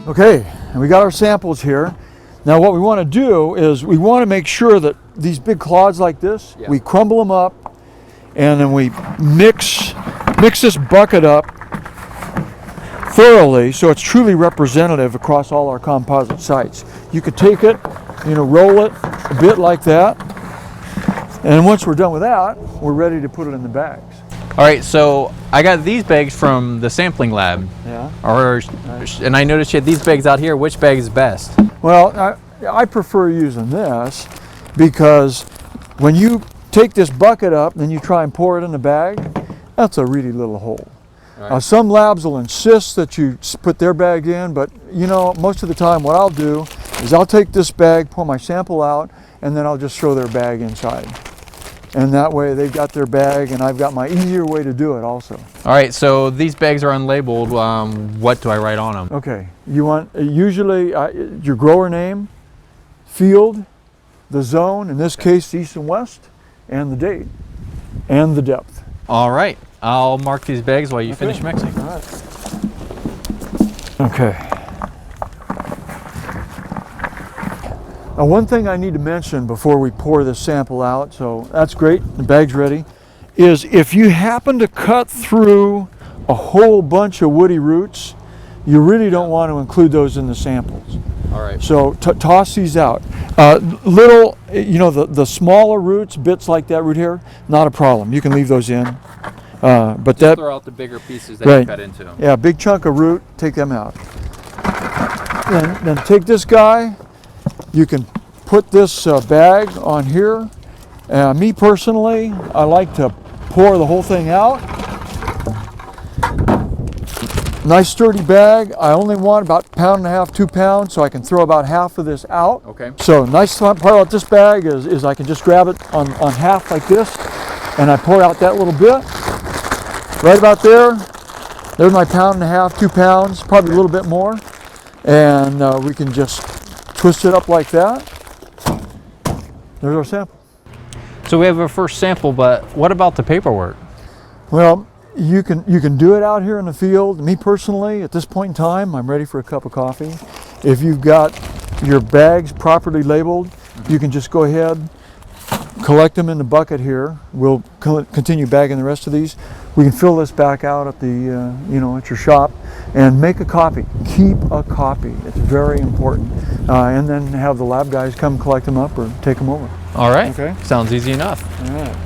Okay, and we got our samples here. Now what we want to do is we want to make sure that these big clods like this, we crumble them up, and then we mix this bucket up thoroughly so it's truly representative across all our composite sites. You could take it, roll it a bit like that, and once we're done with that, we're ready to put it in the bags. All right, so I got these bags from the sampling lab. Yeah. And I noticed you had these bags out here. Which bag is best? Well, I prefer using this because when you take this bucket up and then you try and pour it in the bag, that's a really little hole. Right. Some labs will insist that you put their bag in, but most of the time what I'll do is I'll take this bag, pour my sample out, and then I'll just throw their bag inside. And that way they've got their bag and I've got my easier way to do it also. All right, so these bags are unlabeled. What do I write on them? Okay, you want usually your grower name, field, the zone, in this case east and west, and the date, and the depth. All right, I'll mark these bags while you finish mixing. All right. Okay. Now one thing I need to mention before we pour this sample out, so that's great, the bag's ready, is if you happen to cut through a whole bunch of woody roots, you really don't want to include those in the samples. All right. So toss these out. Little, the smaller roots, bits like that root here, not a problem. You can leave those in. But just throw out the bigger pieces that you cut into. Yeah, big chunk of root, take them out. Then take this guy. You can put this bag on here. Me personally, I like to pour the whole thing out. Nice sturdy bag. I only want about 1.5 pounds, 2 pounds, so I can throw about half of this out. Okay. So nice part about this bag is I can just grab it on half like this, and I pour out that little bit. Right about there. There's my 1.5 pounds, 2 pounds, probably a little bit more. And we can just twist it up like that. There's our sample. So we have our first sample, but what about the paperwork? Well, you can do it out here in the field. Me personally, at this point in time, I'm ready for a cup of coffee. If you've got your bags properly labeled, you can just go ahead, collect them in the bucket here. We'll continue bagging the rest of these. We can fill this back out at the, at your shop and make a copy. Keep a copy. It's very important. And then have the lab guys come collect them up or take them over. All right. Okay. Sounds easy enough. All right.